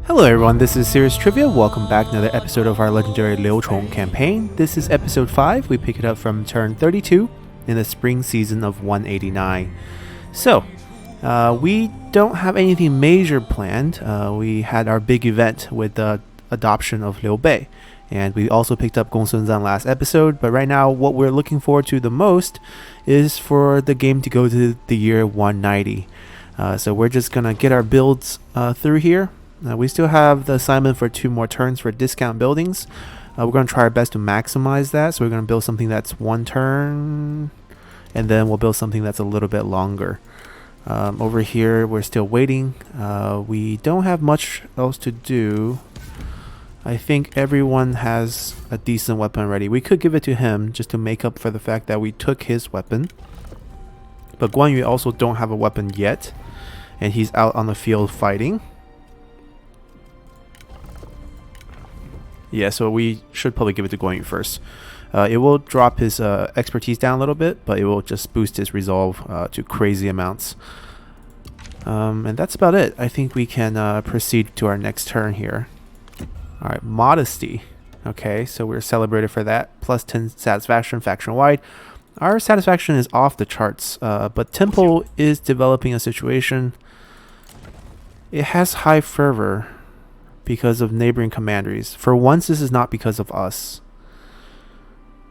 Hello everyone, this is Serious Trivia. Welcome back to another episode of our legendary Liu Chong campaign. This is episode 5. We pick it up from turn 32 in the spring season of 189. So, we don't have anything major planned. We had our big event with the adoption of Liu Bei. And we also picked up Gong Sun Zan last episode. But right now, what we're looking forward to the most is for the game to go to the year 190. So we're just going to get our builds through here. We still have the assignment for 2 more turns for discount buildings. We're going to try our best to maximize that. So we're going to build something that's 1 turn. And then we'll build something that's a little bit longer. Over here, we're still waiting. We don't have much else to do. I think everyone has a decent weapon ready. We could give it to him just to make up for the fact that we took his weapon. But Guan Yu also don't have a weapon yet. And he's out on the field fighting. Yeah, so we should probably give it to Guan Yu first. It will drop his expertise down a little bit, but it will just boost his resolve to crazy amounts. And that's about it. I think we can proceed to our next turn here. Alright, modesty. Okay, so we're celebrated for that. Plus 10 satisfaction faction-wide. Our satisfaction is off the charts, but Temple is developing a situation. It has high fervor because of neighboring commanderies. For once, this is not because of us.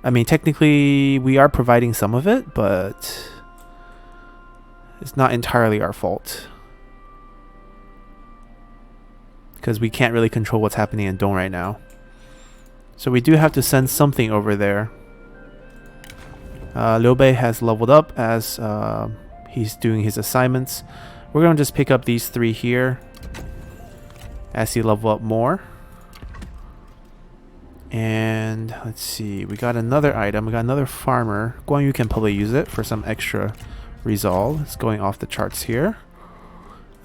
I mean, technically, we are providing some of it, but it's not entirely our fault. Because we can't really control what's happening in Dong right now. So we do have to send something over there. Liu Bei has leveled up as he's doing his assignments. We're going to just pick up these 3 here as he level up more. And let's see, we got another item. We got another farmer. Guan Yu can probably use it for some extra resolve. It's going off the charts here.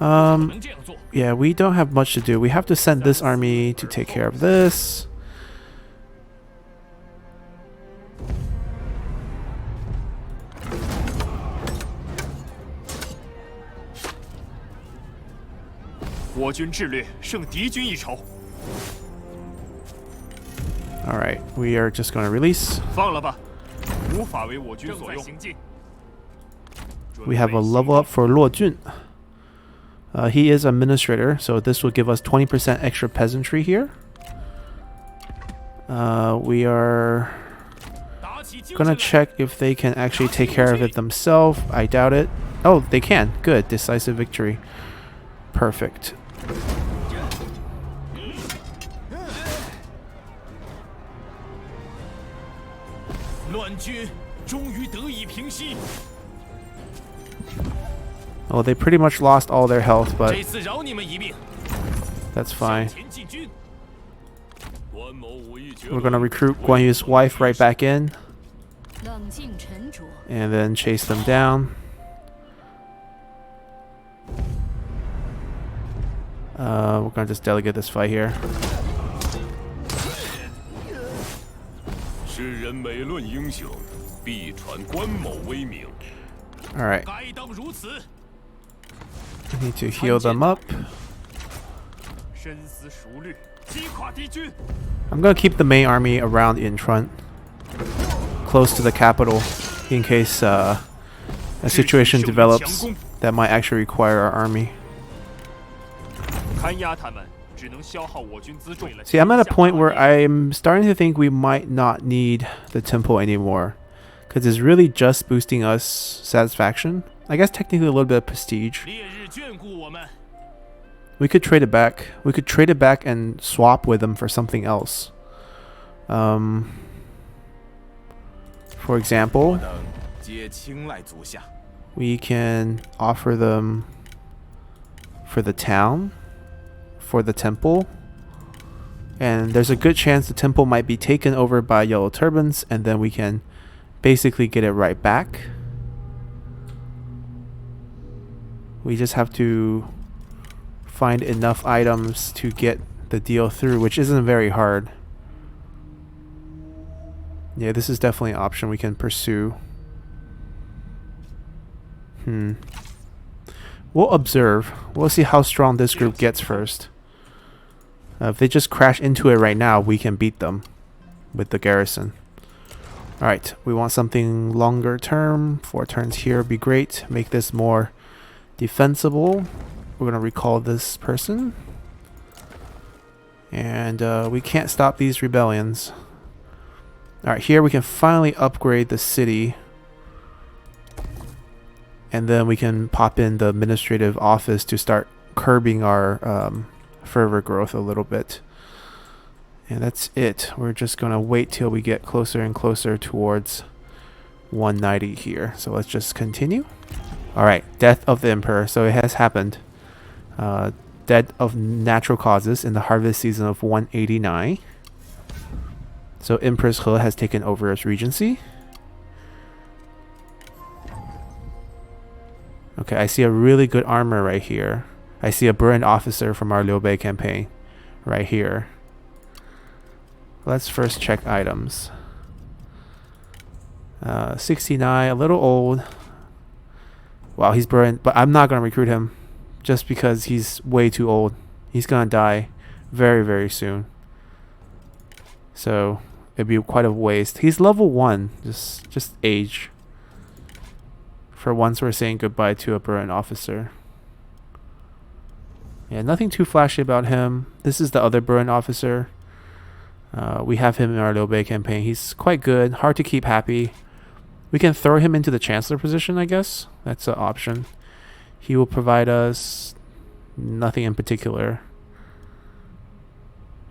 Yeah, we don't have much to do. We have to send this army to take care of this. Alright, we are just going to release. We have a level up for Luo Jun. He is administrator, so this will give us 20% extra peasantry here. We are gonna check if they can actually take care of it themselves. I doubt it. Oh, they can. Good. Decisive victory. Perfect. Oh, they pretty much lost all their health, but that's fine. We're gonna recruit Guan Yu's wife right back in. And then chase them down. We're gonna just delegate this fight here. Alright. I need to heal them up. I'm gonna keep the main army around in front, close to the capital, in case a situation develops that might actually require our army. See, I'm at a point where I'm starting to think we might not need the temple anymore, because it's really just boosting us satisfaction. I guess technically a little bit of prestige. We could trade it back. We could trade it back and swap with them for something else. For example, we can offer them for the town, for the temple, and there's a good chance the temple might be taken over by Yellow Turbans, and then we can basically get it right back. We just have to find enough items to get the deal through, which isn't very hard. Yeah, this is definitely an option we can pursue. We'll observe. We'll see how strong this group gets first. If they just crash into it right now, we can beat them with the garrison. Alright, we want something longer term. 4 turns here would be great. Make this more defensible. We're going to recall this person. And we can't stop these rebellions. Alright, here we can finally upgrade the city. And then we can pop in the administrative office to start curbing our fervor growth a little bit. And that's it. We're just going to wait till we get closer and closer towards 190 here. So let's just continue. Alright, death of the emperor. So it has happened. Death of natural causes in the harvest season of 189. So Empress He has taken over as regency. Okay, I see a really good armor right here. I see a brilliant officer from our Liu Bei campaign right here. Let's first check items. 69, a little old. Wow, he's brilliant, but I'm not going to recruit him just because he's way too old. He's going to die very, very soon. So it'd be quite a waste. He's level 1, just age. For once we're saying goodbye to a brilliant officer. Yeah, nothing too flashy about him. This is the other brilliant officer. We have him in our Liu Bei campaign. He's quite good, hard to keep happy. We can throw him into the chancellor position, I guess. That's an option. He will provide us nothing in particular.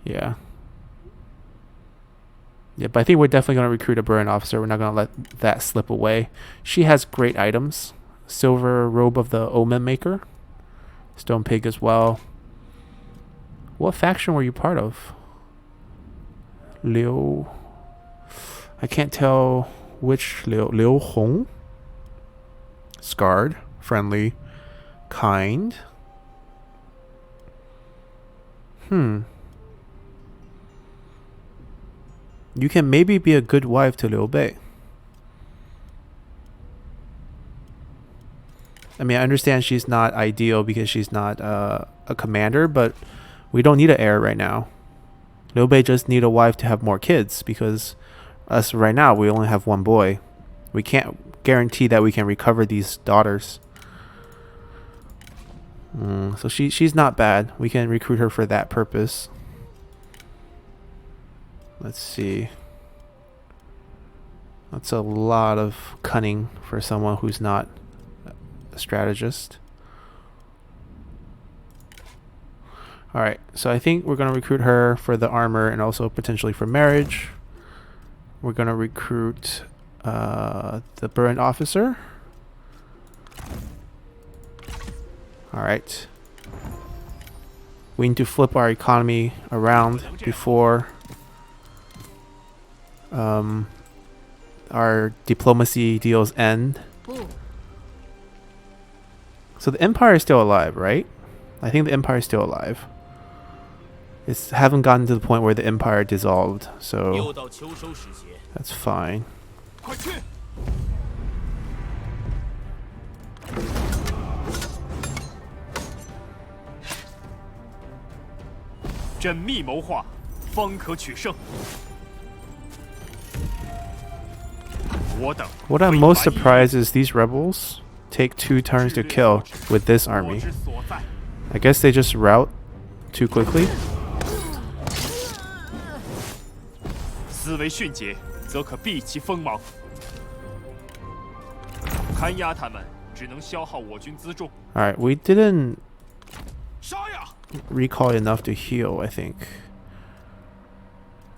Yeah. Yeah, but I think we're definitely going to recruit a brilliant officer. We're not going to let that slip away. She has great items. Silver robe of the Omen Maker. Stone Pig as well. What faction were you part of? Liu. I can't tell which Liu. Liu Hong. Scarred. Friendly. Kind. You can maybe be a good wife to Liu Bei. I mean, I understand she's not ideal because she's not a commander, but we don't need an heir right now. Liu Bei just need a wife to have more kids because us right now, we only have one boy. We can't guarantee that we can recover these daughters. So she's not bad. We can recruit her for that purpose. Let's see. That's a lot of cunning for someone who's not a strategist. Alright, so I think we're going to recruit her for the armor and also potentially for marriage. We're going to recruit the brilliant officer. Alright. We need to flip our economy around before our diplomacy deals end. So the empire is still alive, right? I think the empire is still alive. It's haven't gotten to the point where the empire dissolved, so that's fine. What I'm most surprised is these rebels take 2 turns to kill with this army. I guess they just rout too quickly. Alright, we didn't recall enough to heal, I think.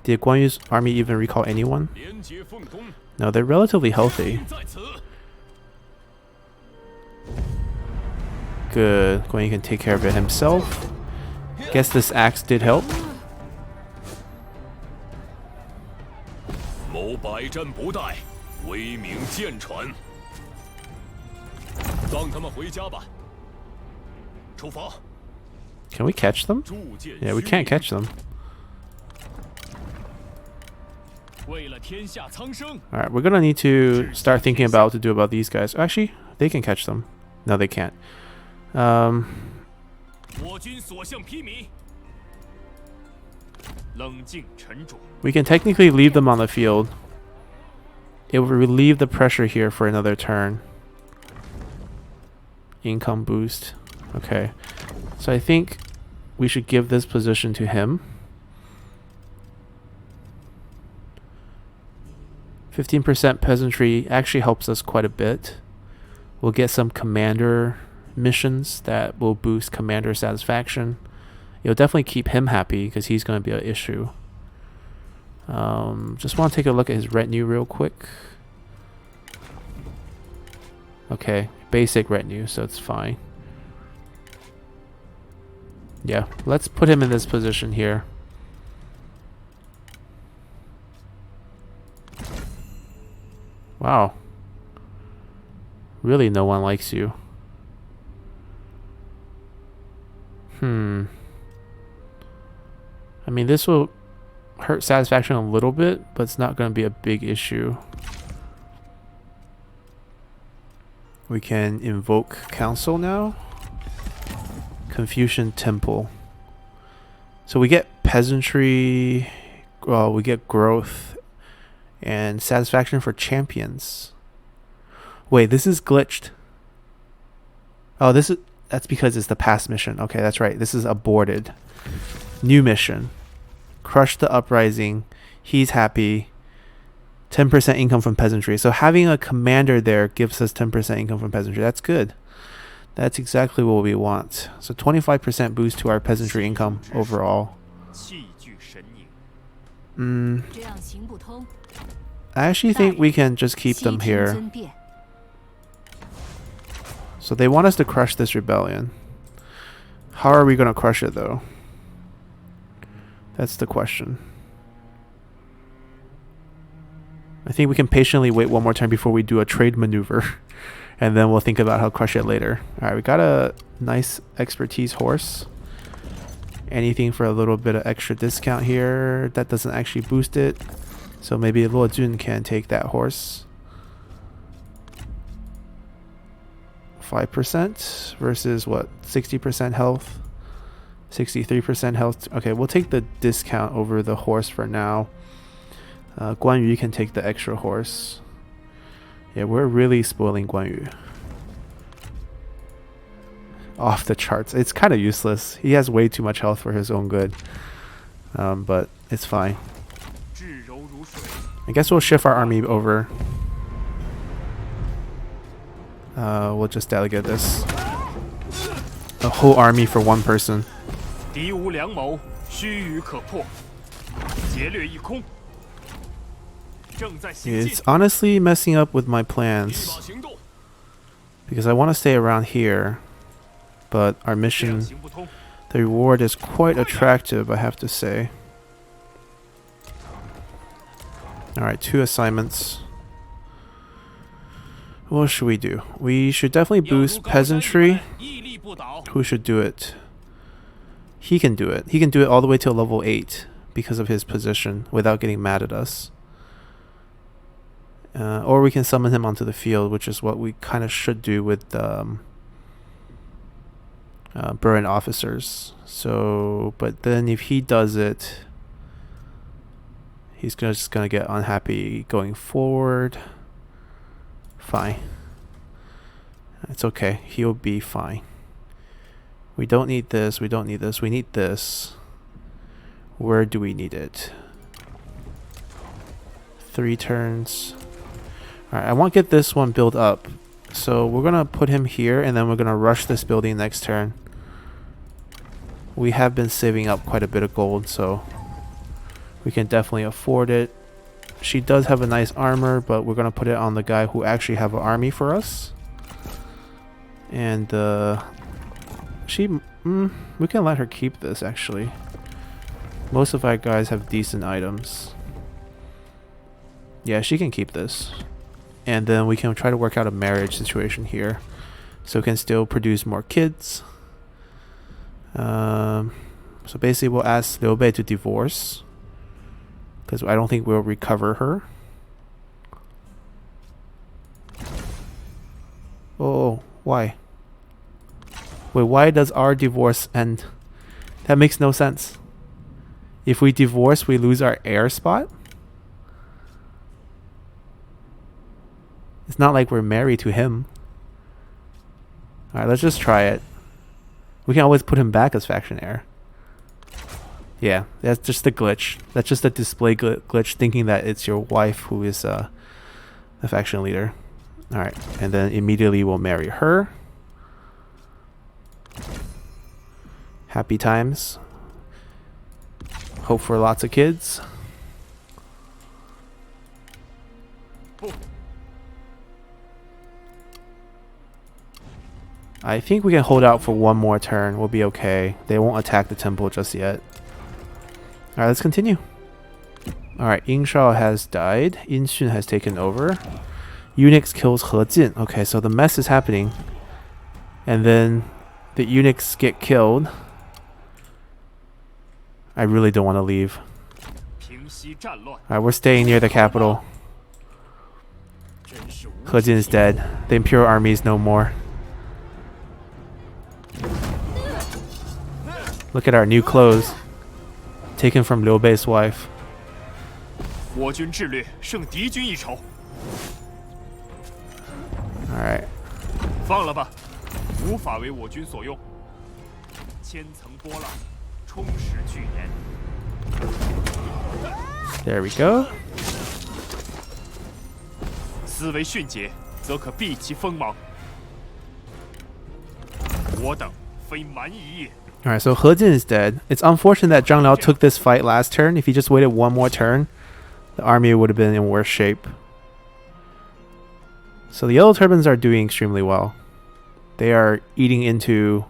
Did Guan Yu's army even recall anyone? No, they're relatively healthy. Good. Guan Yu can take care of it himself. Guess this axe did help. Can we catch them? Yeah, we can't catch them. Alright, we're gonna need to start thinking about what to do about these guys. Actually, they can catch them. No, they can't. We can technically leave them on the field. It will relieve the pressure here for another turn. Income boost. Okay. So I think we should give this position to him. 15% peasantry actually helps us quite a bit. We'll get some commander missions that will boost commander satisfaction. It'll definitely keep him happy because he's going to be an issue. Just want to take a look at his retinue real quick. Okay, basic retinue, so it's fine. Yeah, let's put him in this position here. Wow. Really, no one likes you. I mean, this will hurt satisfaction a little bit, but it's not going to be a big issue. We can invoke council now. Confucian Temple. So we get peasantry, we get growth and satisfaction for champions. Wait, this is glitched. Oh, that's because it's the past mission. Okay, that's right. This is aborted. New mission. Crush the uprising. He's happy. 10% income from peasantry. So having a commander there gives us 10% income from peasantry. That's good. That's exactly what we want. So 25% boost to our peasantry income overall. I actually think we can just keep them here. So they want us to crush this rebellion. How are we going to crush it though? That's the question. I think we can patiently wait one more time before we do a trade maneuver. And then we'll think about how to crush it later. Alright, we got a nice expertise horse. Anything for a little bit of extra discount here. That doesn't actually boost it. So maybe Luo Jun can take that horse. 5% versus what? 60% health. 63% health. Okay, we'll take the discount over the horse for now. Guan Yu can take the extra horse. Yeah, we're really spoiling Guan Yu. Off the charts. It's kind of useless. He has way too much health for his own good. But it's fine. I guess we'll shift our army over. We'll just delegate this. A whole army for one person. It's honestly messing up with my plans. Because I want to stay around here. But our mission, the reward is quite attractive, I have to say. Alright, 2 assignments. What should we do? We should definitely boost peasantry. Who should do it? He can do it. He can do it all the way to level 8 because of his position without getting mad at us. Or we can summon him onto the field, which is what we kind of should do with Burin officers. So, but then if he does it, he's just gonna get unhappy going forward. Fine. It's okay. He'll be fine. We don't need this. We don't need this. We need this. Where do we need it? 3 turns. Alright, I want to get this one built up. So we're going to put him here and then we're going to rush this building next turn. We have been saving up quite a bit of gold, so we can definitely afford it. She does have a nice armor, but we're going to put it on the guy who actually have an army for us. And we can let her keep this actually. Most of our guys have decent items. Yeah, she can keep this. And then we can try to work out a marriage situation here. So we can still produce more kids. So basically we'll ask Liu Bei to divorce. Because I don't think we'll recover her. Oh, why? Wait, why does our divorce end? That makes no sense. If we divorce, we lose our heir spot. It's not like we're married to him. Alright, let's just try it. We can always put him back as faction heir. Yeah, that's just a glitch. That's just a display glitch, thinking that it's your wife who is the faction leader. Alright, and then immediately we'll marry her. Happy times. Hope for lots of kids. I think we can hold out for one more turn. We'll be okay. They won't attack the temple just yet. Alright, let's continue. Alright, Yingshao has died. Inxun has taken over. Eunuchs kills He Jin. Okay, so the mess is happening. And then the eunuchs get killed. I really don't want to leave. Alright, we're staying near the capital. He Jin is dead. The Imperial Army is no more. Look at our new clothes. Taken from Liu Bei's wife. Alright. There we go. Alright, so He Jin is dead. It's unfortunate that Zhang Liao took this fight last turn. If he just waited one more turn, the army would have been in worse shape. So the Yellow Turbans are doing extremely well. They are eating into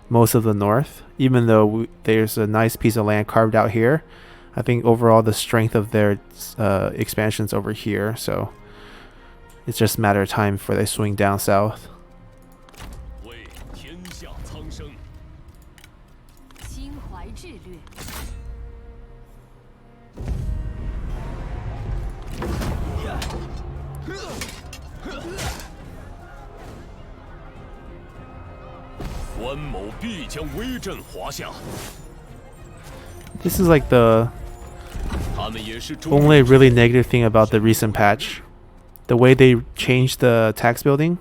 most of the north, even though there's a nice piece of land carved out here. I think overall the strength of their expansion's over here, so it's just a matter of time before they swing down south. This is like the only really negative thing about the recent patch. The way they changed the tax building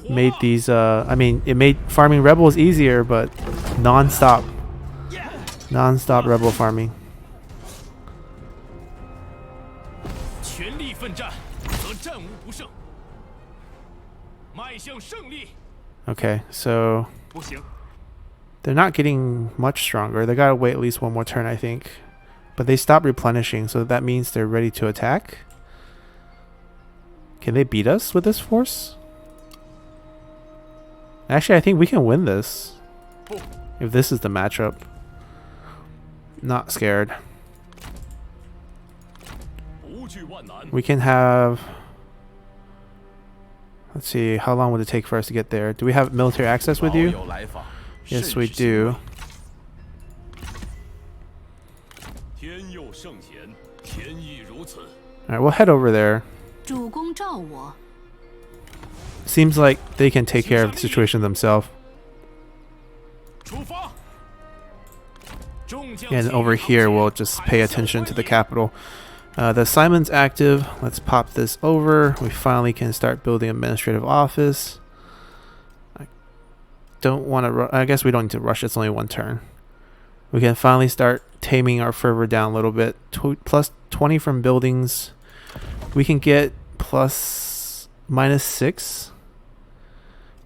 made these I mean, it made farming rebels easier, but non-stop rebel farming. Okay, so they're not getting much stronger. They gotta wait at least one more turn, I think. But they stopped replenishing, so that means they're ready to attack. Can they beat us with this force? Actually, I think we can win this. If this is the matchup. Not scared. We can have... Let's see, how long would it take for us to get there? Do we have military access with you? Yes, we do. Alright, we'll head over there. Seems like they can take care of the situation themselves. And over here, we'll just pay attention to the capital. The Simon's active. Let's pop this over. We finally can start building administrative office. I don't want to. I guess we don't need to rush. It's only one turn. We can finally start taming our fervor down a little bit. Plus 20 from buildings. We can get plus -6.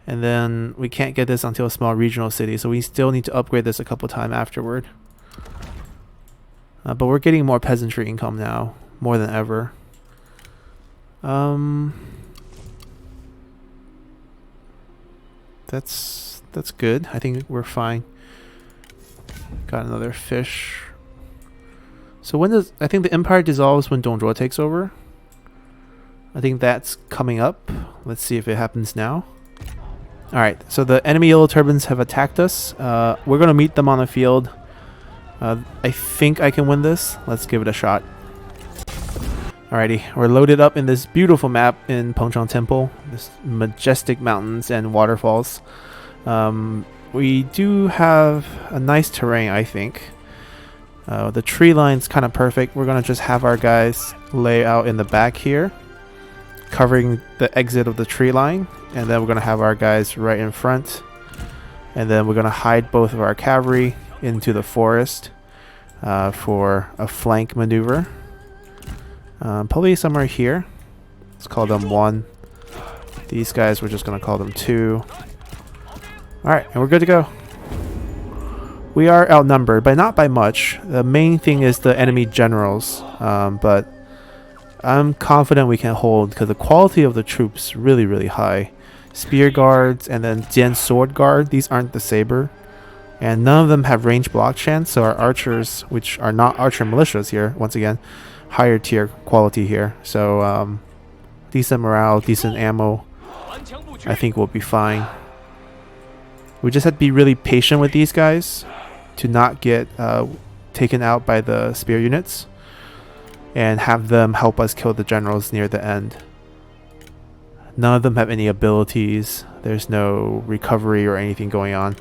And then we can't get this until a small regional city. So we still need to upgrade this a couple times afterward. But we're getting more peasantry income now, more than ever. That's good. I think we're fine. Got another fish. So when does... I think the empire dissolves when Zhuo takes over. I think that's coming up. Let's see if it happens now. Alright, so the enemy Yellow Turbans have attacked us. We're going to meet them on the field. I think I can win this. Let's give it a shot. Alrighty, we're loaded up in this beautiful map in Pengcheng Temple. This majestic mountains and waterfalls. We do have a nice terrain, I think. The tree line's kind of perfect. We're going to just have our guys lay out in the back here, covering the exit of the tree line. And then we're going to have our guys right in front. And then we're going to hide both of our cavalry into the forest for a flank maneuver. Probably somewhere here. Let's call them 1. These guys, we're just going to call them 2. Alright, and we're good to go. We are outnumbered, but not by much. The main thing is the enemy generals. But I'm confident we can hold because the quality of the troops really, really high. Spear guards and then Jian sword guard. These aren't the saber. And none of them have range block chance. So our archers, which are not archer militias here, once again, higher tier quality here. So decent morale, decent ammo. I think we'll be fine. We just have to be really patient with these guys to not get taken out by the spear units, and have them help us kill the generals near the end. None of them have any abilities. There's no recovery or anything going on.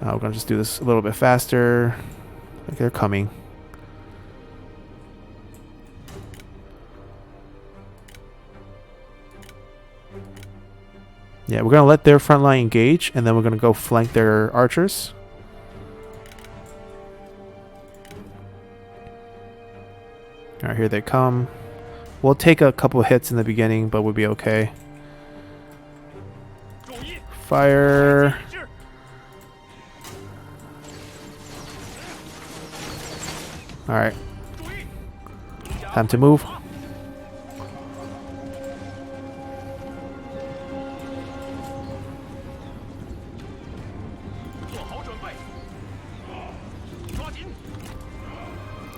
We're going to just do this a little bit faster. Like they're coming. Yeah, we're going to let their front line engage, and then we're going to go flank their archers. Alright, here they come. We'll take a couple hits in the beginning, but we'll be okay. Fire. Alright. Time to move.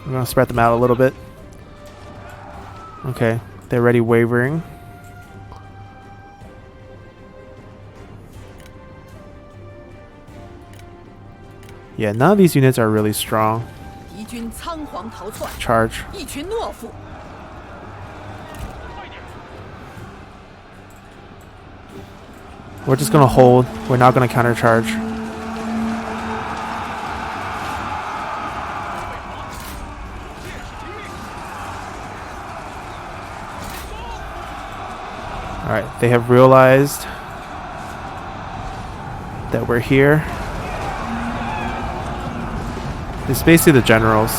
We're going to spread them out a little bit. Okay, they're already wavering. Yeah, none of these units are really strong. Charge. We're just gonna hold. We're not gonna countercharge. Alright, they have realized that we're here. It's basically the generals.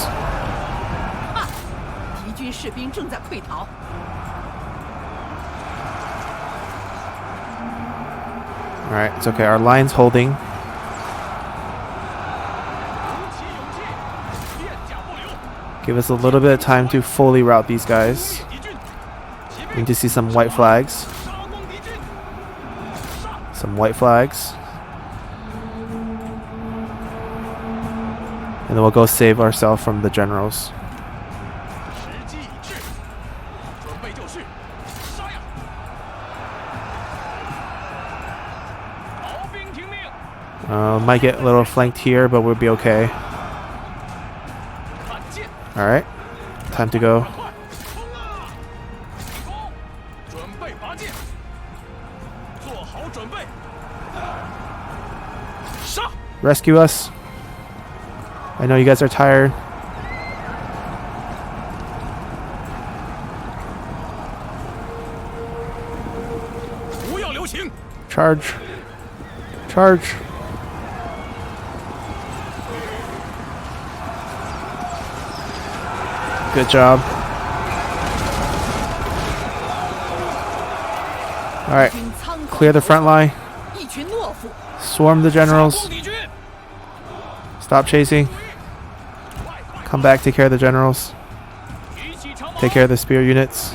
Alright, it's okay. Our line's holding. Give us a little bit of time to fully rout these guys. We need to see some white flags. Some white flags. And then we'll go save ourselves from the generals. Might get a little flanked here, but we'll be okay. Alright. Time to go. Rescue us. I know you guys are tired. Charge. Charge. Good job. Alright. Clear the front line. Swarm the generals. Stop chasing. Come back, take care of the generals. Take care of the spear units.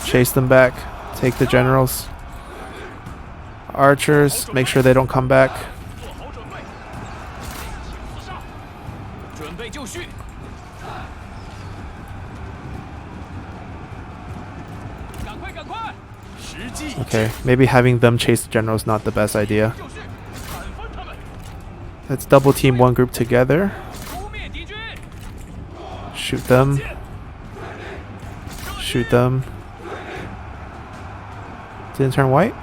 Chase them back. Take the generals. Archers, make sure they don't come back. Okay, maybe having them chase the general is not the best idea. Let's double team one group together. Shoot them. Shoot them. Didn't turn white?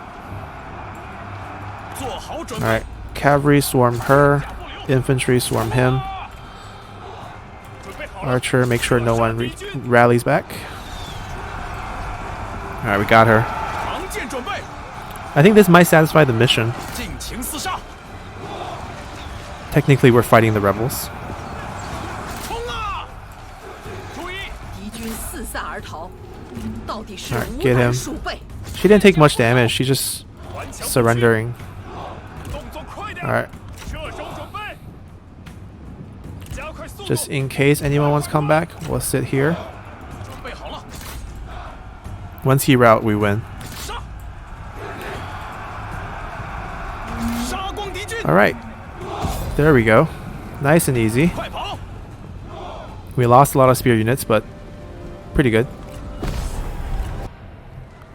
Alright, cavalry swarm her. Infantry swarm him. Archer, make sure no one rallies back. Alright, we got her. I think this might satisfy the mission. Technically, we're fighting the rebels. Alright, get him. She didn't take much damage, she's just surrendering. Alright. Just in case anyone wants to come back, we'll sit here. Once he rout, we win. Alright. There we go. Nice and easy. We lost a lot of spear units, but pretty good.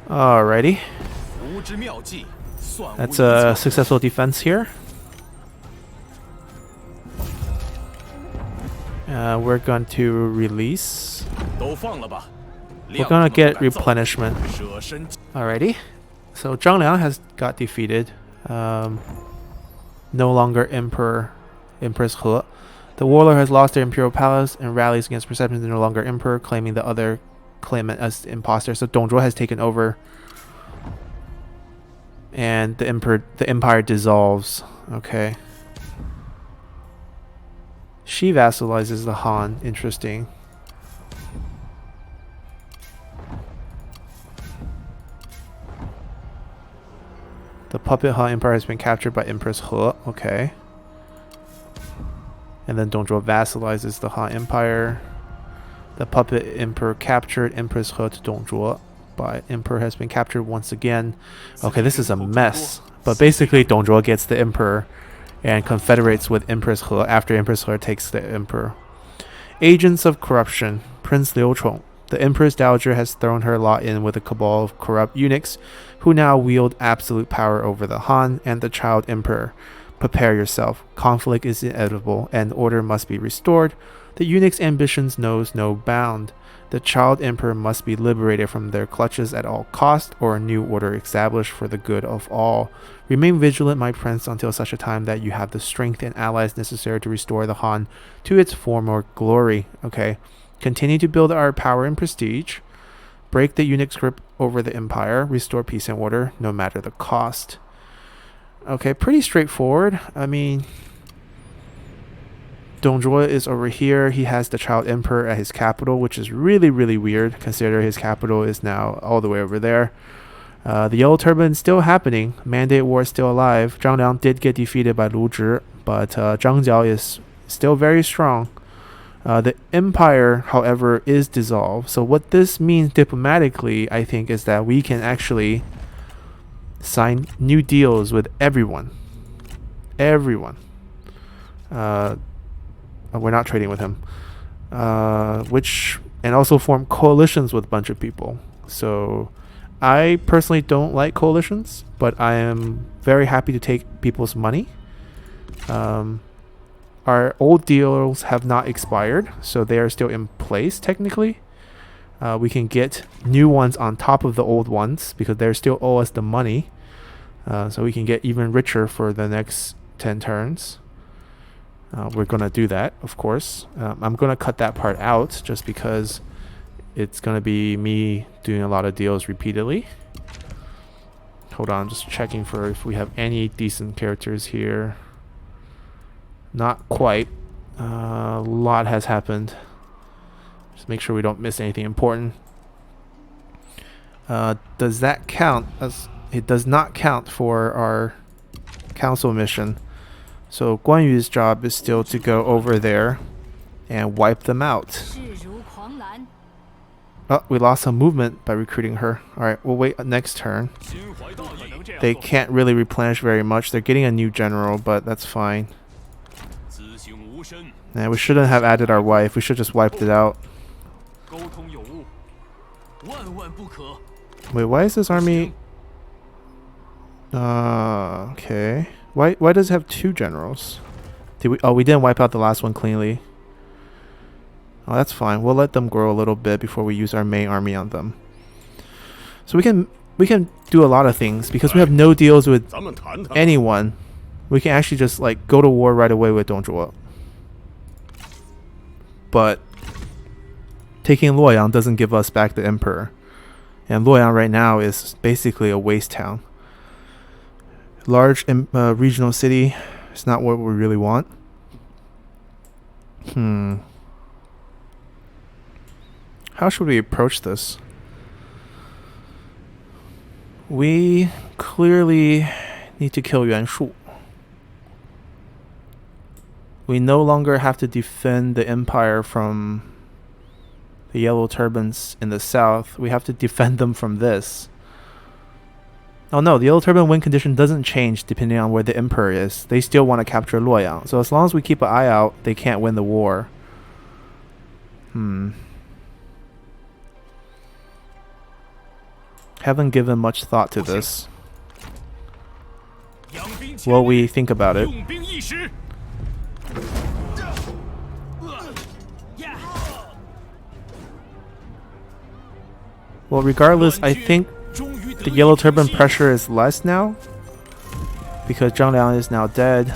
Alrighty. That's a successful defense here. We're going to release. We're gonna get replenishment. Alrighty. So Zhang Liang has got defeated. No longer Empress He. The warlord has lost their imperial palace and rallies against perceptions of no longer emperor, claiming the other claimant as the imposter. So Dong Zhuo has taken over, and the empire dissolves. Okay. She vassalizes the Han. Interesting. The puppet Han Empire has been captured by Empress He. Okay. And then Dong Zhuo vassalizes the Han Empire. The puppet emperor captured Empress He to Dong Zhuo, but emperor has been captured once again. Okay, this is a mess. But basically, Dong Zhuo gets the emperor and confederates with Empress He after Empress He takes the emperor. Agents of corruption. Prince Liu Chong. The Empress Dowager has thrown her lot in with a cabal of corrupt eunuchs who now wield absolute power over the Han and the child emperor. Prepare yourself. Conflict is inevitable and order must be restored. The eunuch's ambitions knows no bound. The child emperor must be liberated from their clutches at all cost, or a new order established for the good of all. Remain vigilant, my prince, until such a time that you have the strength and allies necessary to restore the Han to its former glory. Okay. Continue to build our power and prestige. Break the eunuch's grip over the empire. Restore peace and order, no matter the cost. Okay, pretty straightforward. I mean, Dong Zhuo is over here. He has the child emperor at his capital, which is really, really weird, considering his capital is now all the way over there. The Yellow Turban is still happening. Mandate War is still alive. Zhang Liang did get defeated by Lu Zhi, but Zhang Jiao is still very strong. The empire, however, is dissolved. So what this means diplomatically, I think, is that we can actually sign new deals with everyone. Everyone. We're not trading with him. And also form coalitions with a bunch of people. So I personally don't like coalitions, but I am very happy to take people's money. Our old deals have not expired, so they are still in place technically. We can get new ones on top of the old ones because they still owe us the money. So we can get even richer for the next 10 turns. We're going to do that, of course. I'm going to cut that part out just because it's going to be me doing a lot of deals repeatedly. Hold on, just checking for if we have any decent characters here. Not quite. A lot has happened. Just make sure we don't miss anything important. Does that count? It does not count for our council mission. So Guan Yu's job is still to go over there and wipe them out. Oh, we lost some movement by recruiting her. Alright, we'll wait next turn. They can't really replenish very much. They're getting a new general, but that's fine. Nah, we shouldn't have added our wife. We should just wiped it out. Wait, why is this army... okay. Why does it have two generals? We didn't wipe out the last one cleanly. Oh, that's fine. We'll let them grow a little bit before we use our main army on them. So we can do a lot of things because we have no deals with anyone. We can actually just like go to war right away with Dong Zhuo. but taking Luoyang doesn't give us back the emperor. And Luoyang right now is basically a waste town. Large regional city is not what we really want. How should we approach this? We clearly need to kill Yuan Shu. We no longer have to defend the empire from the yellow turbans in the south. We have to defend them from this. Oh no, the yellow turban win condition doesn't change depending on where the emperor is. They still want to capture Luoyang. So as long as we keep an eye out, they can't win the war. Haven't given much thought to this. Well, we think about it. Well, regardless, I think the yellow turban pressure is less now because Zhang Liang is now dead.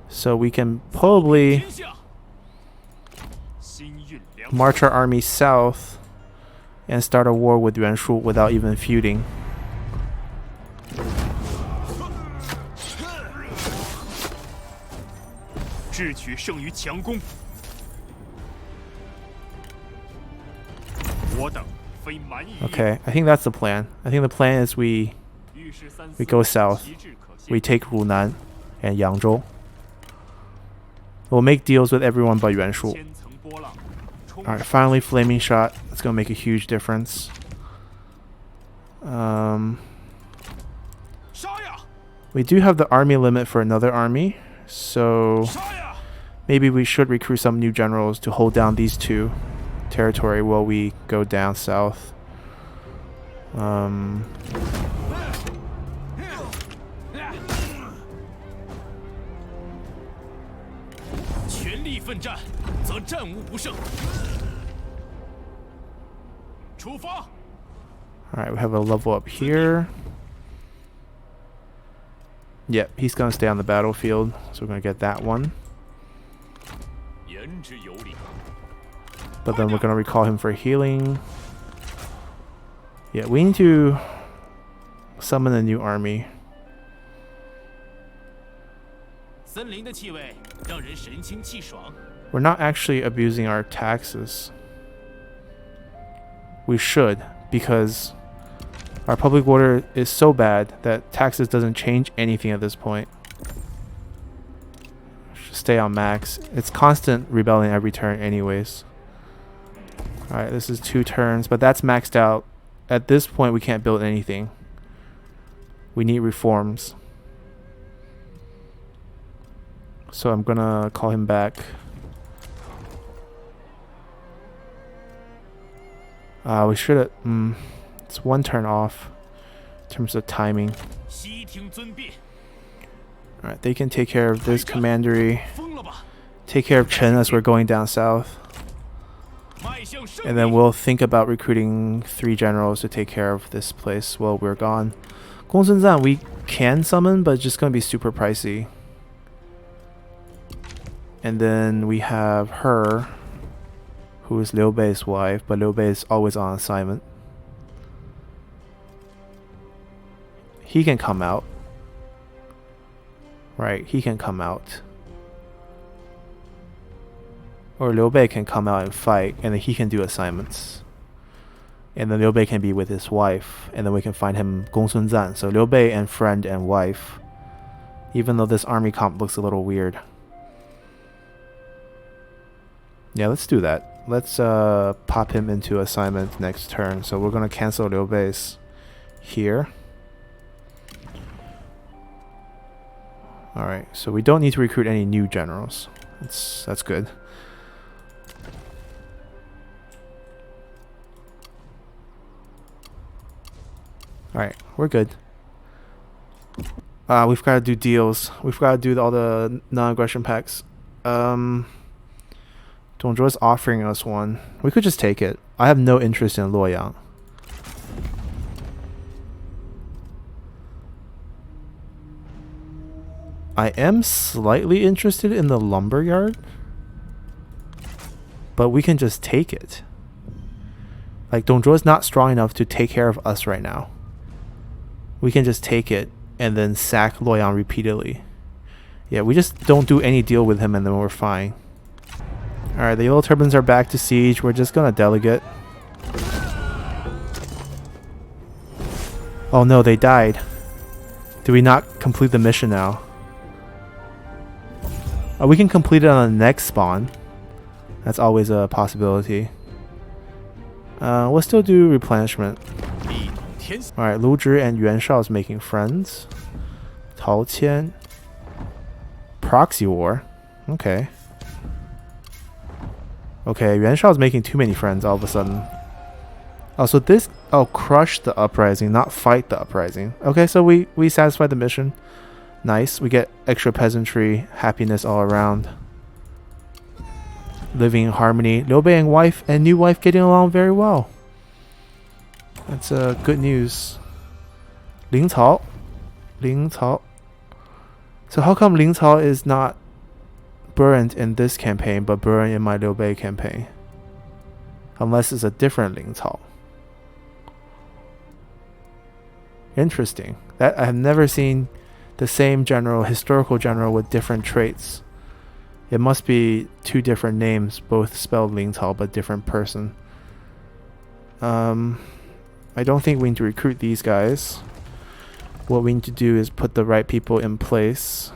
So we can probably march our army south and start a war with Yuan Shu without even feuding. Okay, I think that's the plan. I think the plan is we go south. We take Runan and Yangzhou. We'll make deals with everyone but Yuan Shu. Alright, finally flaming shot. That's gonna make a huge difference. We do have the army limit for another army, so maybe we should recruit some new generals to hold down these two territory while we go down south. Alright, we have a level up here. Yep, he's gonna stay on the battlefield, so we're gonna get that one. But then we're gonna recall him for healing. Yeah, we need to summon a new army. We're not actually abusing our taxes. We should, because our public order is so bad that taxes doesn't change anything at this point. Should stay on max. It's constant rebelling every turn anyways. Alright, this is 2 turns, but that's maxed out. At this point, we can't build anything. We need reforms. So I'm gonna call him back. We should have... it's 1 turn off in terms of timing. Alright, they can take care of this commandery. Take care of Chen as we're going down south. And then we'll think about recruiting 3 generals to take care of this place while we're gone. Gongsun Zan we can summon, but it's just going to be super pricey. And then we have her, who is Liu Bei's wife, but Liu Bei is always on assignment. He can come out. Right, he can come out. Or Liu Bei can come out and fight, and then he can do assignments. And then Liu Bei can be with his wife, and then we can find him Gongsun Zan. So Liu Bei and friend and wife. Even though this army comp looks a little weird. Yeah, let's do that. Let's pop him into assignment next turn. So we're gonna cancel Liu Bei's here. Alright, so we don't need to recruit any new generals. That's good. Alright, we're good. We've got to do deals. We've got to do all the non-aggression packs. Dongzhuo's offering us one. We could just take it. I have no interest in Luoyang. I am slightly interested in the lumber yard, but we can just take it. Like, Dongzhuo is not strong enough to take care of us right now. We can just take it and then sack Luoyang repeatedly. Yeah, we just don't do any deal with him and then we're fine. Alright, the Yellow Turbans are back to siege. We're just gonna delegate. Oh no, they died. Do we not complete the mission now? Oh, we can complete it on the next spawn. That's always a possibility. We'll still do replenishment. Alright, Lu Zhi and Yuan Shao is making friends. Tao Qian. Proxy war. Okay. Okay, Yuan Shao is making too many friends all of a sudden. Oh, so this... Oh, crush the uprising, not fight the uprising. Okay, so we satisfied the mission. Nice. We get extra peasantry, happiness all around. Living in harmony. Liu Bei and wife and new wife getting along very well. That's good news. Ling Cao. Ling Cao. So how come Ling Cao is not burned in this campaign, but burned in my Liu Bei campaign? Unless it's a different Ling Cao. Interesting. That I have never seen the same general, historical general with different traits. It must be two different names, both spelled Ling Cao, but different person. I don't think we need to recruit these guys. What we need to do is put the right people in place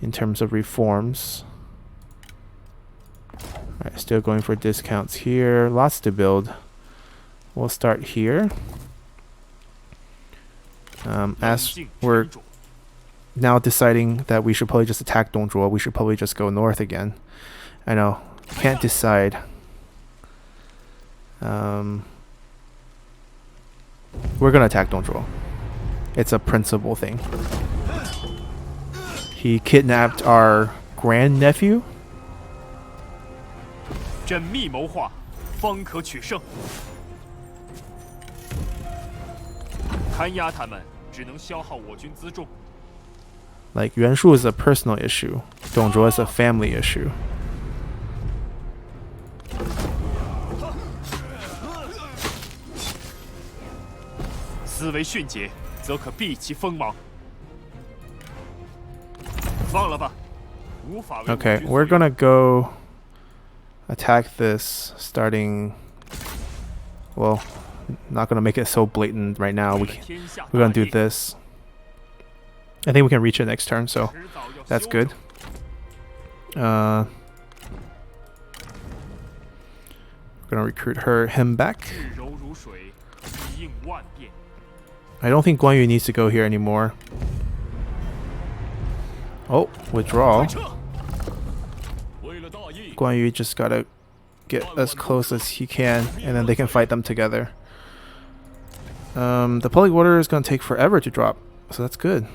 in terms of reforms. Alright, still going for discounts here. Lots to build. We'll start here. As we're now deciding that we should probably just attack Dongzhuo, we should probably just go north again. I know, can't decide. We're gonna attack Dongzhuo. It's a principle thing. He kidnapped our grandnephew. 缜密谋划，方可取胜。看压他们，只能消耗我军辎重。 Like, Yuan Shu is a personal issue. Dongzhuo is a family issue. Okay, we're gonna go attack this starting... Well, not gonna make it so blatant right now. We're gonna do this. I think we can reach it next turn, so that's good. We're gonna recruit him back. I don't think Guan Yu needs to go here anymore. Oh, withdrawal. Guan Yu just gotta get as close as he can, and then they can fight them together. The public order is gonna take forever to drop, so that's good.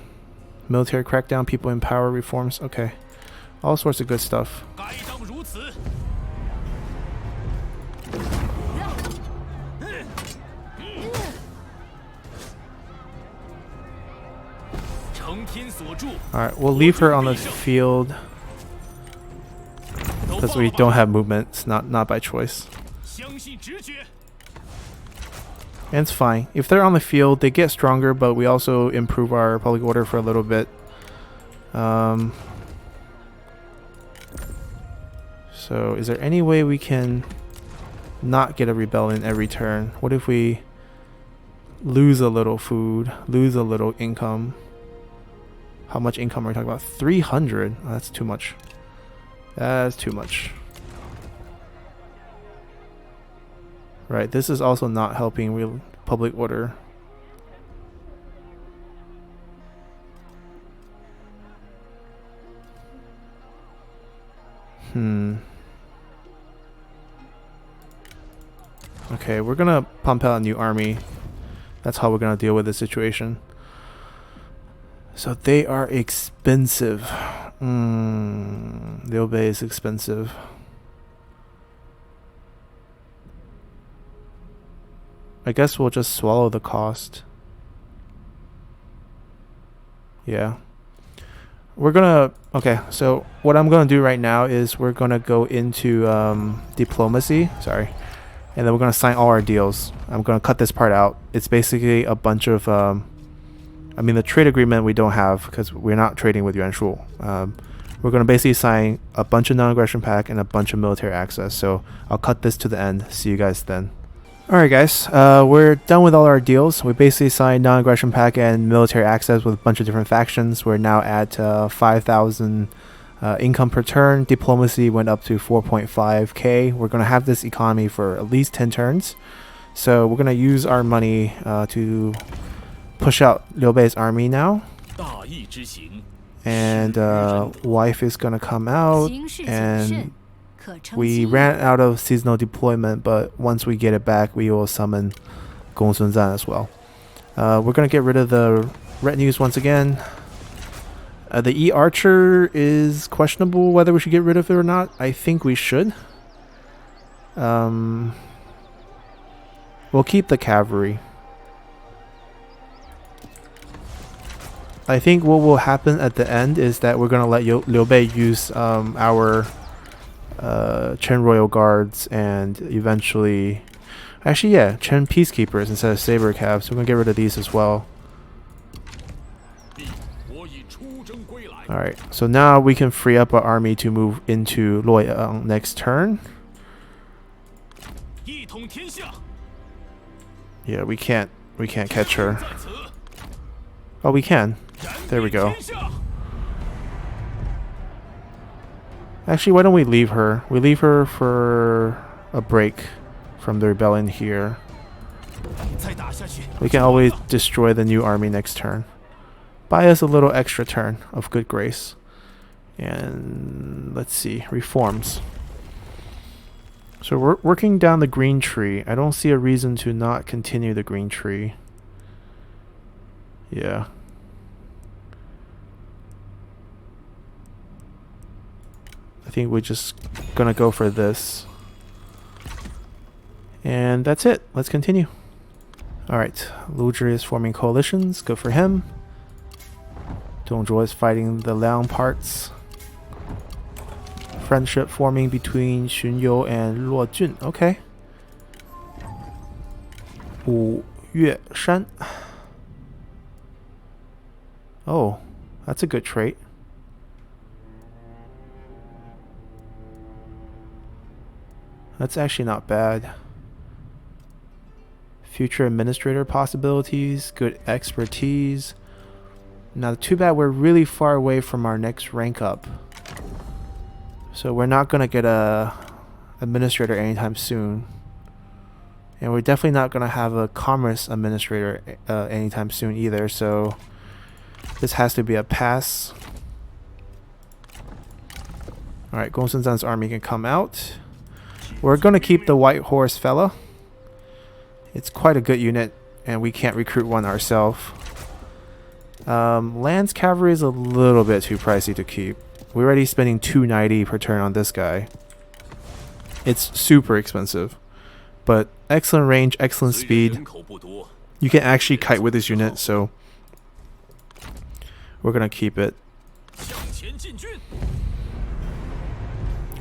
Military crackdown, people in power, reforms. Okay, all sorts of good stuff. Alright, we'll leave her on the field because we don't have movement. It's not by choice. And it's fine. If they're on the field, they get stronger, but we also improve our public order for a little bit. So is there any way we can not get a rebellion every turn? What if we lose a little food, lose a little income? How much income are we talking about? 300? Oh, that's too much. That's too much. Right, this is also not helping real public order. Okay, we're gonna pump out a new army. That's how we're gonna deal with the situation. So they are expensive. Liu Bei is expensive. I guess we'll just swallow the cost. Yeah. we're gonna okay. So what I'm gonna do right now is we're gonna go into diplomacy. Sorry, and then we're gonna sign all our deals. I'm gonna cut this part out. It's basically a bunch of I mean the trade agreement we don't have because we're not trading with Yuan Shu. We're gonna basically sign a bunch of non-aggression pact and a bunch of military access. So I'll cut this to the end. See you guys then. Alright guys, we're done with all our deals. We basically signed non-aggression pact and military access with a bunch of different factions. We're now at 5,000 income per turn. Diplomacy went up to 4.5k. We're going to have this economy for at least 10 turns. So we're going to use our money to push out Liu Bei's army now. And wife is going to come out, and we ran out of seasonal deployment, but once we get it back, we will summon Gongsun Zan as well. We're going to get rid of the retinues once again. The E-Archer is questionable whether we should get rid of it or not. I think we should. We'll keep the cavalry. I think what will happen at the end is that we're going to let Liu Bei use our Chen Royal Guards and eventually... Actually, yeah, Chen Peacekeepers instead of Saber Cav, so we're going to get rid of these as well. Alright, so now we can free up our army to move into Luoyang next turn. Yeah, we can't catch her. Oh, we can. There we go. Actually, why don't we leave her? We leave her for a break from the rebellion here. We can always destroy the new army next turn. Buy us a little extra turn of good grace. And let's see, reforms. So we're working down the green tree. I don't see a reason to not continue the green tree. Yeah. I think we're just gonna go for this. And that's it. Let's continue. Alright, Lu Zhi is forming coalitions. Good for him. Zhuo is fighting the Liang parts. Friendship forming between Xun You and Luo Jun. Okay. Wu Yue Shan. Oh, that's a good trait. That's actually not bad. Future administrator possibilities, good expertise. Now, too bad we're really far away from our next rank up. So we're not going to get a administrator anytime soon. And we're definitely not going to have a commerce administrator anytime soon either. So this has to be a pass. Alright, Gongsun Zan's army can come out. We're going to keep the White Horse fella. It's quite a good unit, and we can't recruit one ourselves. Lance Cavalry is a little bit too pricey to keep. We're already spending 290 per turn on this guy. It's super expensive. But excellent range, excellent speed. You can actually kite with this unit, so we're going to keep it.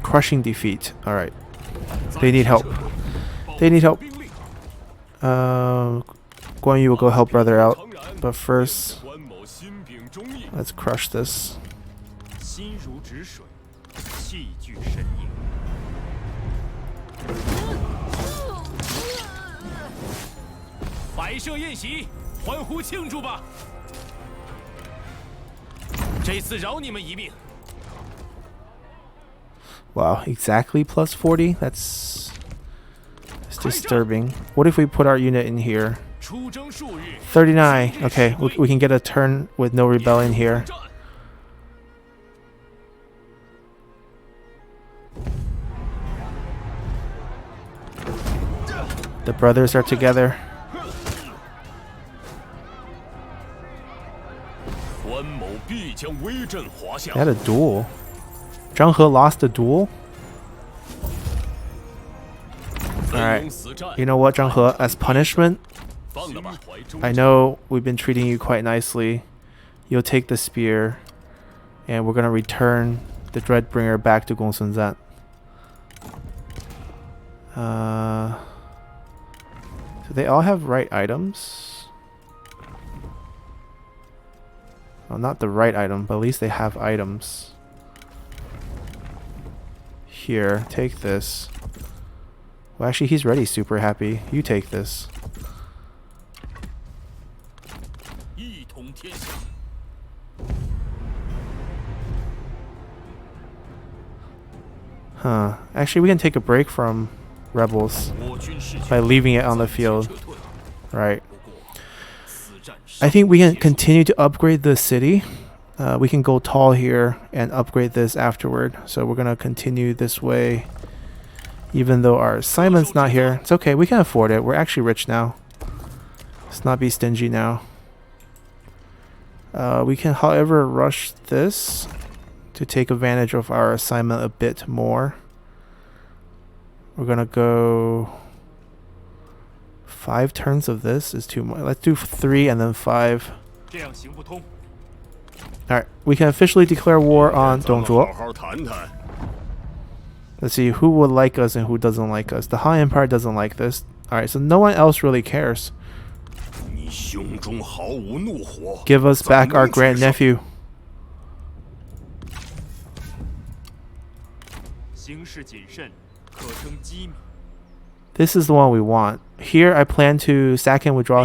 Crushing defeat. Alright. They need help. They need help. Guan Yu will go help brother out. But first, let's crush this. Wow, exactly plus 40? That's disturbing. What if we put our unit in here? 39. Okay, we can get a turn with no rebellion here. The brothers are together. They had a duel. Zhang He lost a duel? Alright. You know what, Zhang He? As punishment, I know we've been treating you quite nicely. You'll take the spear. And we're gonna return the Dreadbringer back to Gongsun Zan. So they all have right items. Well, not the right item, but at least they have items. Here, take this. Well, actually, he's already super happy. You take this. Huh. Actually, we can take a break from rebels by leaving it on the field. Right. I think we can continue to upgrade the city. We can go tall here and upgrade this afterward. So we're going to continue this way. Even though our assignment's not here. It's okay. We can afford it. We're actually rich now. Let's not be stingy now. We can, however, rush this to take advantage of our assignment a bit more. We're going to go... 5 turns of this is too much. Let's do 3 and then 5. Alright, we can officially declare war on Zhuo. Let's see who would like us and who doesn't like us. The Han Empire doesn't like this. Alright, so no one else really cares. Give us back our grand nephew. This is the one we want. Here I plan to sack and withdraw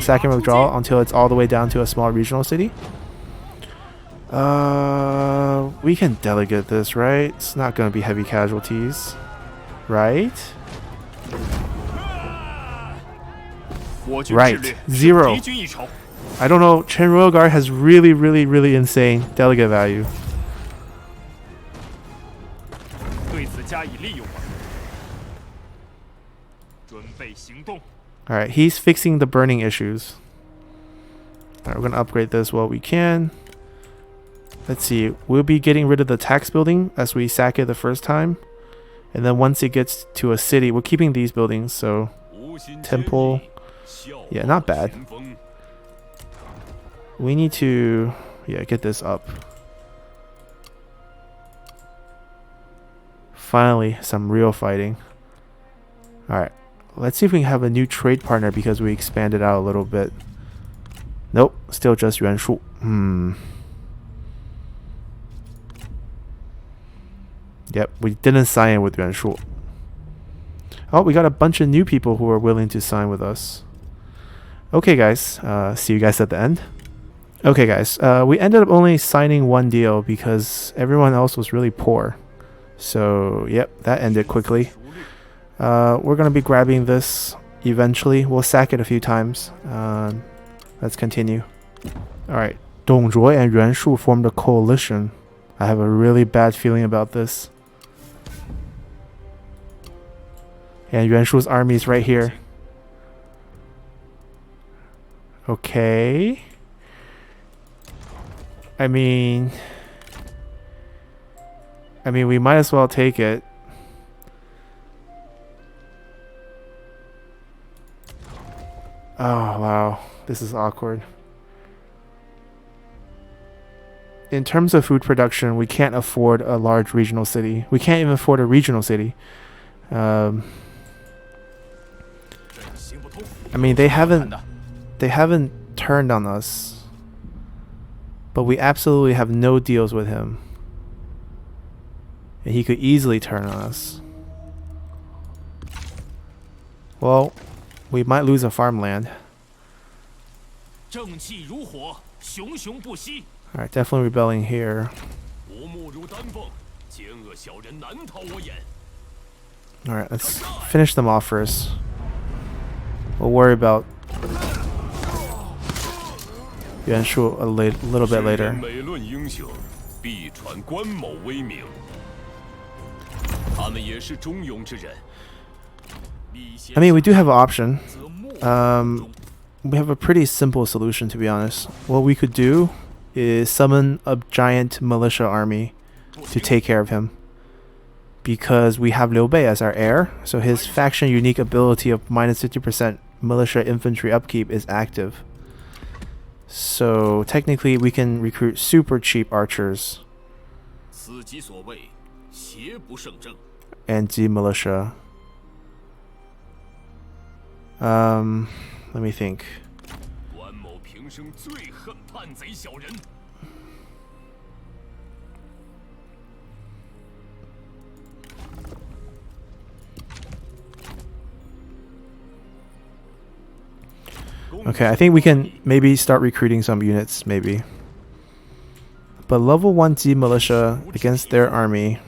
until it's all the way down to a small regional city. We can delegate this, right? It's not going to be heavy casualties, right? Right. 0. I don't know. Chen Royal Guard has really insane delegate value. Alright, he's fixing the burning issues. Alright, we're going to upgrade this while we can. Let's see. We'll be getting rid of the tax building as we sack it the first time. And then once it gets to a city, we're keeping these buildings. So, temple. Yeah, not bad. We need to, get this up. Finally, some real fighting. Alright. Let's see if we can have a new trade partner because we expanded out a little bit. Nope, still just Yuan Shu. Yep, we didn't sign with Yuan Shu. Oh, we got a bunch of new people who are willing to sign with us. Okay, guys. See you guys at the end. Okay, guys. We ended up only signing one deal because everyone else was really poor. So, yep, that ended quickly. We're going to be grabbing this eventually. We'll sack it a few times. Let's continue. Alright. Dong Zhuo and Yuan Shu formed a coalition. I have a really bad feeling about this. And Yuan Shu's army is right here. Okay. I mean, we might as well take it. Oh, wow. This is awkward. In terms of food production, we can't afford a large regional city. We can't even afford a regional city. I mean, they haven't turned on us. But we absolutely have no deals with him. And he could easily turn on us. Well, we might lose a farmland. Alright, definitely rebelling here. Alright, let's finish them off first. We'll worry about Yuan Shu a little bit later. I mean, we do have an option. We have a pretty simple solution, to be honest. What we could do is summon a giant militia army to take care of him. Because we have Liu Bei as our heir, so his faction unique ability of minus 50% militia infantry upkeep is active. So technically we can recruit super cheap archers and Ji militia. Let me think. Okay, I think we can maybe start recruiting some units, maybe. But level 1 Ji militia against their army.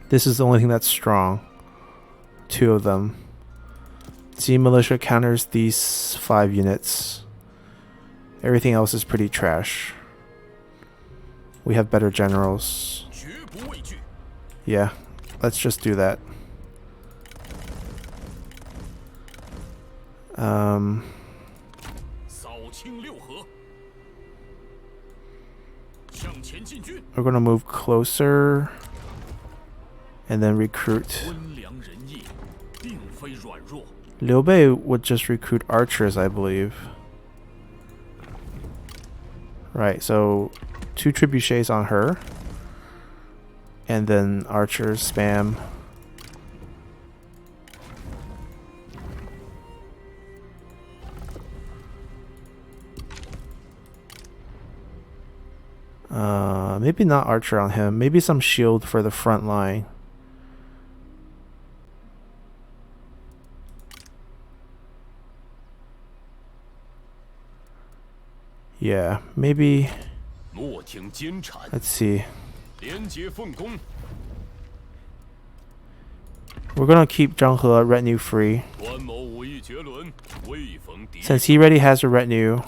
This is the only thing that's strong. 2 of them. Ji militia counters these 5 units. Everything else is pretty trash. We have better generals. Yeah, let's just do that. We're gonna move closer and then recruit. Liu Bei would just recruit archers, I believe. Right, so 2 trebuchets on her. And then archers spam. Maybe not archer on him. Maybe some shield for the front line. Yeah, maybe. Let's see. We're gonna keep Zhang He retinue free. Since he already has a retinue,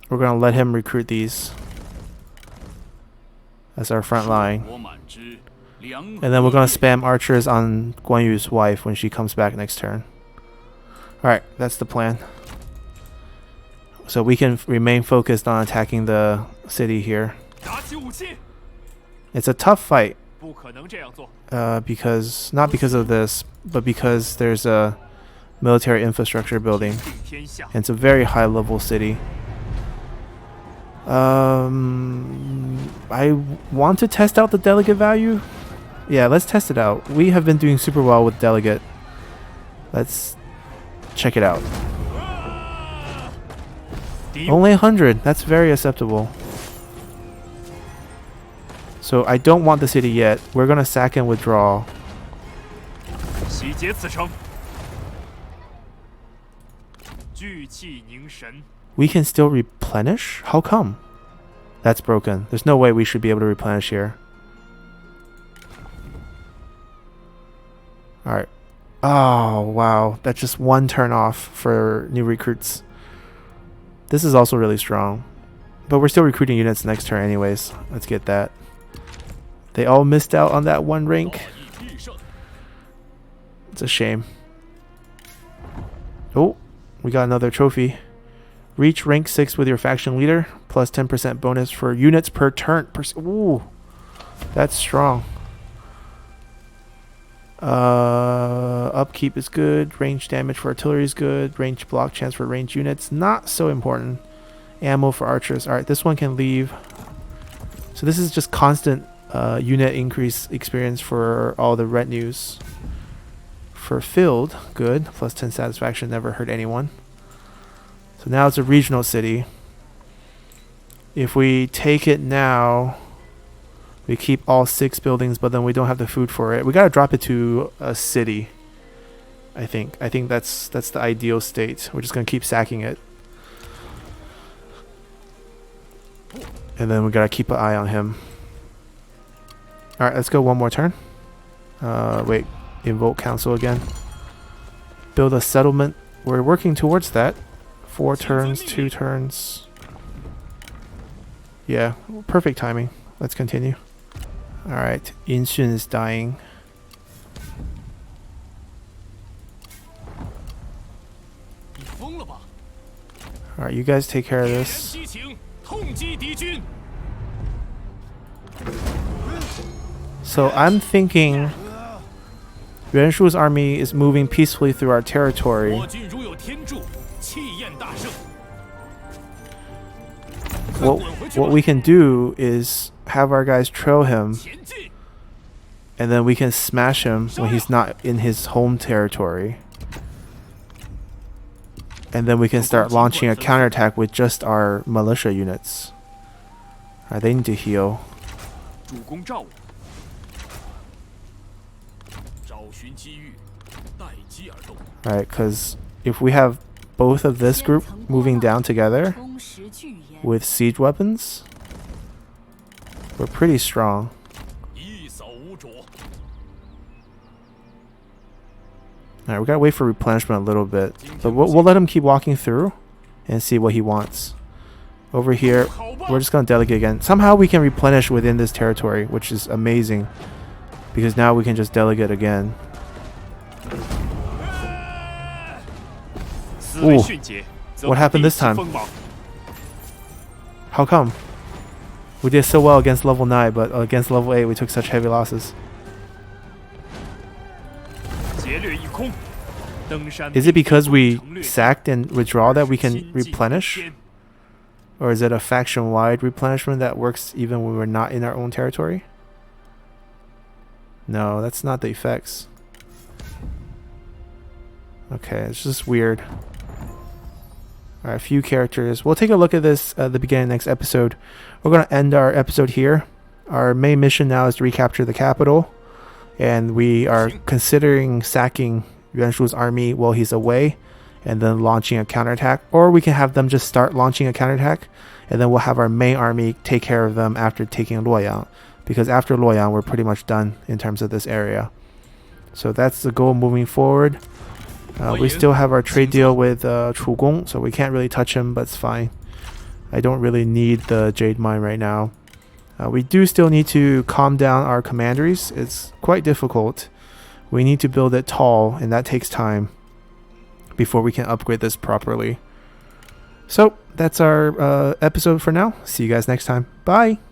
we're gonna let him recruit these as our front line. And then we're gonna spam archers on Guan Yu's wife when she comes back next turn. Alright, that's the plan. So we can remain focused on attacking the city here. It's a tough fight. Because not because of this, but because there's a military infrastructure building. And it's a very high level city. I want to test out the delegate value. Yeah, let's test it out. We have been doing super well with delegate. Let's check it out. Only 100. That's very acceptable. So I don't want the city yet. We're gonna sack and withdraw. We can still replenish? How come? That's broken. There's no way we should be able to replenish here. Alright. Oh, wow. That's just 1 turn off for new recruits. This is also really strong. But we're still recruiting units next turn anyways. Let's get that. They all missed out on that 1 rank. It's a shame. Oh, we got another trophy. Reach rank 6 with your faction leader. Plus 10% bonus for units per turn. Ooh, that's strong. Upkeep is good. Range damage for artillery is good. Range block chance for range units. Not so important. Ammo for archers. Alright, this one can leave. So this is just constant unit increase experience for all the retinues. For field, good. Plus 10 satisfaction, never hurt anyone. So now it's a regional city. If we take it now, we keep all 6 buildings, but then we don't have the food for it. We gotta drop it to a city. I think that's the ideal state. We're just gonna keep sacking it. And then we gotta keep an eye on him. Alright, let's go 1 more turn. Wait. Invoke council again. Build a settlement. We're working towards that. 4 turns, 2 turns. Yeah, perfect timing. Let's continue. Alright, Inxun is dying. Alright, you guys take care of this. So I'm thinking Yuan Shu's army is moving peacefully through our territory. What we can do is have our guys trail him, 前进！ and then we can smash him when he's not in his home territory. And then we can start launching a counterattack with just our militia units. Alright, they need to heal. 主公召我，找寻机遇，待机而动。 Alright, because if we have both of this group moving down together with siege weapons, we're pretty strong. 一扫无着。 Alright, we gotta wait for replenishment a little bit. But we'll let him keep walking through and see what he wants. Over here, we're just gonna delegate again. Somehow we can replenish within this territory, which is amazing. Because now we can just delegate again. Ooh. What happened this time? How come? We did so well against level 9, but against level 8 we took such heavy losses. Is it because we sacked and withdraw that we can replenish? Or is it a faction-wide replenishment that works even when we're not in our own territory? No, that's not the effects. Okay, it's just weird. Alright, a few characters. We'll take a look at this at the beginning of the next episode. We're going to end our episode here. Our main mission now is to recapture the capital. And we are considering sacking Yuan Shu's army while he's away, and then launching a counterattack. Or we can have them just start launching a counterattack, and then we'll have our main army take care of them after taking Luoyang. Because after Luoyang, we're pretty much done in terms of this area. So that's the goal moving forward. We still have our trade deal with Chu Gong, so we can't really touch him, but it's fine. I don't really need the Jade Mine right now. We do still need to calm down our commanderies. It's quite difficult. We need to build it tall, and that takes time before we can upgrade this properly. So that's our episode for now. See you guys next time. Bye!